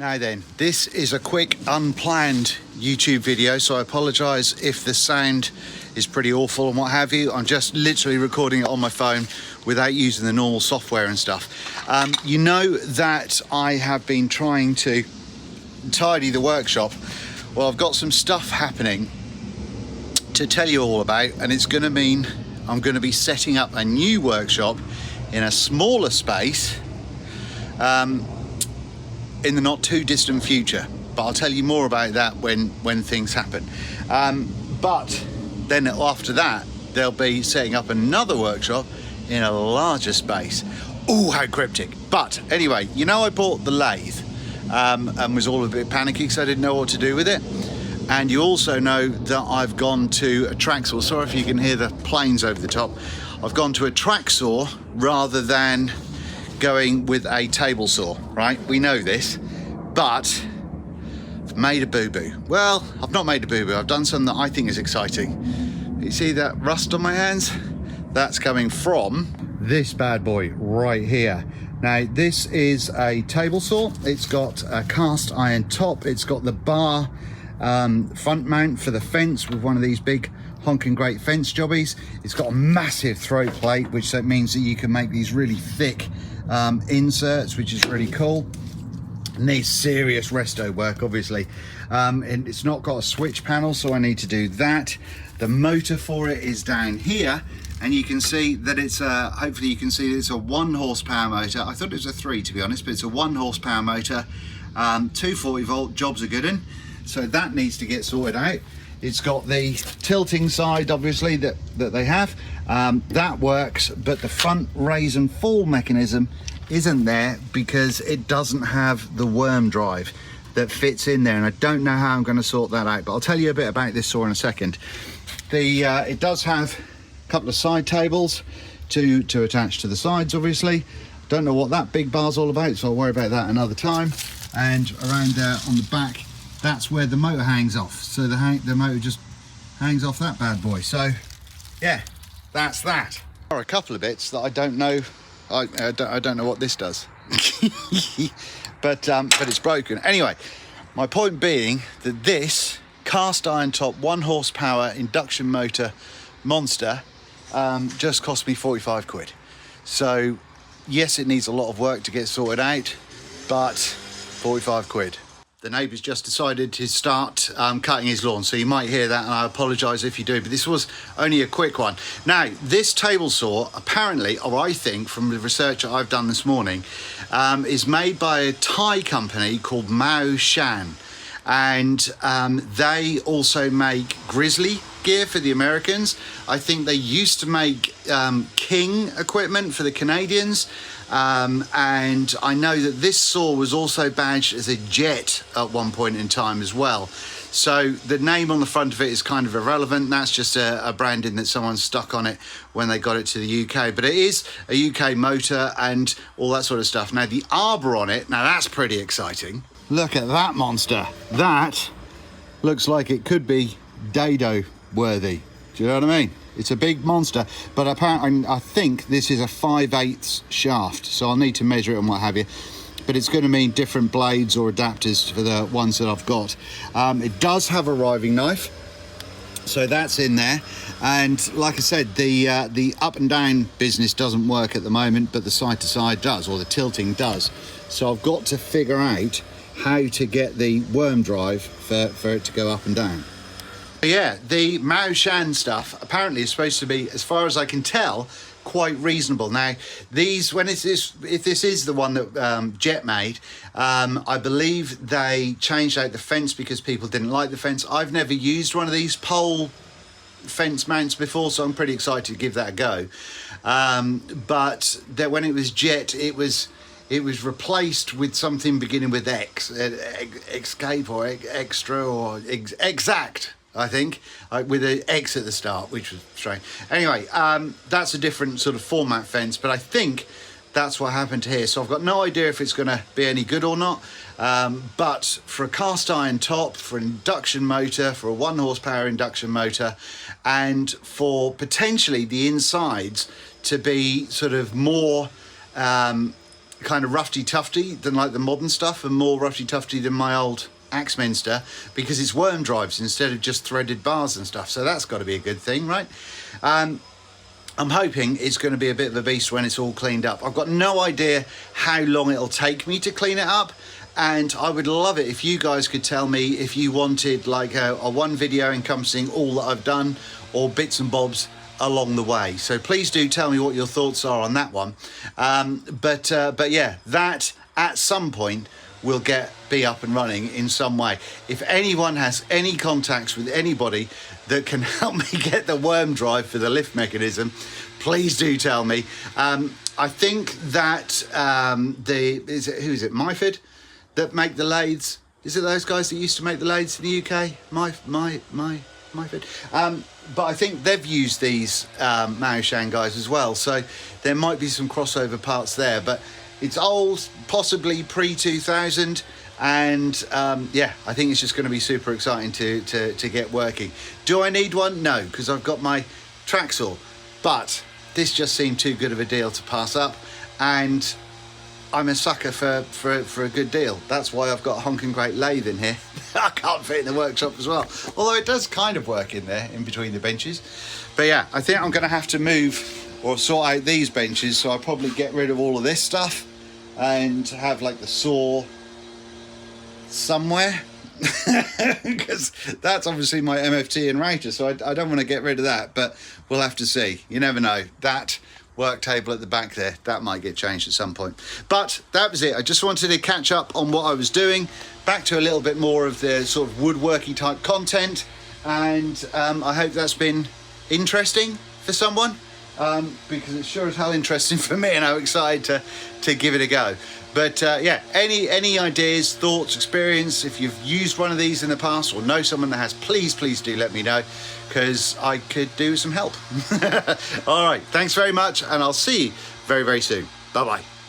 Now then, this is a quick unplanned YouTube video, so I apologise if the sound is pretty awful and what have you. I'm just literally recording it on my phone without using the normal software and stuff. You know that I have been trying to tidy the workshop. Well, I've got some stuff happening to tell you all about, and it's going to mean I'm going to be setting up a new workshop in a smaller space in the not too distant future, but I'll tell you more about that when things happen. But then after that, they'll be setting up another workshop in a larger space. Oh, how cryptic. But anyway, you know, I bought the lathe and was all a bit panicky because I didn't know what to do with it. And you also know that I've gone to a track saw. Sorry if you can hear the planes over the top. I've gone to a track saw rather than going with a table saw, right? We know this, but I've made a boo-boo. Well, I've not made a boo-boo. I've done something that I think is exciting. You see that rust on my hands? That's coming from this bad boy right here. Now, this is a table saw. It's got a cast iron top. It's got the bar front mount for the fence with one of these big honking great fence jobbies. It's got a massive throat plate, which that means that you can make these really thick inserts, which is really cool. Needs serious resto work, obviously. And it's not got a switch panel, so I need to do that. The motor for it is down here, and you can see that it's hopefully you can see that it's a 1 horsepower motor. I thought it was a 3, to be honest, but it's a 1 horsepower motor. 240 volt, jobs are good in, so that needs to get sorted out. It's got the tilting side, obviously, that they have. That works, but the front raise and fall mechanism isn't there because it doesn't have the worm drive that fits in there, and I don't know how I'm going to sort that out, but I'll tell you a bit about this saw in a second. It does have a couple of side tables to attach to the sides, obviously. Don't know what that big bar's all about, so I'll worry about that another time. And around there on the back, that's where the motor hangs off. So the motor just hangs off that bad boy. So yeah, that's that. There are a couple of bits that I don't know. I don't know what this does, but it's broken. Anyway, my point being that this cast iron top 1 horsepower induction motor monster just cost me 45 quid. So yes, it needs a lot of work to get sorted out, but 45 quid. The neighbour's just decided to start cutting his lawn, so you might hear that, and I apologise if you do, but this was only a quick one. Now, this table saw, apparently, or I think from the research that I've done this morning, is made by a Thai company called Mao Shan, and they also make grizzly gear for the Americans. I think they used to make King equipment for the Canadians. And I know that this saw was also badged as a Jet at one point in time as well. So the name on the front of it is kind of irrelevant. That's just a branding that someone stuck on it when they got it to the UK. But it is a UK motor and all that sort of stuff. Now, the arbor on it, now that's pretty exciting. Look at that monster. That looks like it could be dado worthy. Do you know what I mean? It's a big monster, but apparently I think this is a 5/8 shaft, so I'll need to measure it and what have you. But it's going to mean different blades or adapters for the ones that I've got. It does have a riving knife, so that's in there. And like I said, the up and down business doesn't work at the moment, but the side to side does, or the tilting does. So I've got to figure out how to get the worm drive for it to go up and down. Yeah, the Mao Shan stuff apparently is supposed to be, as far as I can tell, quite reasonable. Now, these, if this is the one that Jet made, I believe they changed out the fence because people didn't like the fence. I've never used one of these pole fence mounts before, so I'm pretty excited to give that a go. But that when it was Jet, it was replaced with something beginning with X, Escape or Extra or Exact, I think, with an X at the start, which was strange. Anyway, that's a different sort of format fence, but I think that's what happened here. So I've got no idea if it's going to be any good or not. But for a cast iron top, for an induction motor, for a 1 horsepower induction motor, and for potentially the insides to be sort of more kind of roughy-tufty than like the modern stuff, and more roughy-tufty than my old Axminster, because it's worm drives instead of just threaded bars and stuff. So that's got to be a good thing, right? I'm hoping it's going to be a bit of a beast when it's all cleaned up. I've got no idea how long it'll take me to clean it up, and I would love it if you guys could tell me if you wanted like a one video encompassing all that I've done, or bits and bobs along the way. So please do tell me what your thoughts are on that one. But yeah, that at some point will be up and running in some way. If anyone has any contacts with anybody that can help me get the worm drive for the lift mechanism, please do tell me. I think that who is it, Myford, that make the lathes? Is it those guys that used to make the lathes in the UK? Myford. But I think they've used these Maoshan guys as well, so there might be some crossover parts there. But it's old, possibly pre-2000, and yeah, I think it's just going to be super exciting to get working. Do I need one? No, because I've got my track saw, but this just seemed too good of a deal to pass up, and I'm a sucker for a good deal. That's why I've got a honking great lathe in here. I can't fit in the workshop as well, although it does kind of work in there in between the benches. But yeah, I think I'm going to have to move or sort out these benches, so I'll probably get rid of all of this stuff and have like the saw somewhere, because that's obviously my MFT and router, so I don't want to get rid of that, but we'll have to see. You never know. That work table at the back there, that might get changed at some point. But that was it. I just wanted to catch up on what I was doing, back to a little bit more of the sort of woodworky type content, and I hope that's been interesting for someone, because it's sure as hell interesting for me, and I'm excited to give it a go. But yeah, any ideas, thoughts, experience, if you've used one of these in the past or know someone that has, please do let me know, because I could do some help. All right, thanks very much, and I'll see you very soon. Bye bye.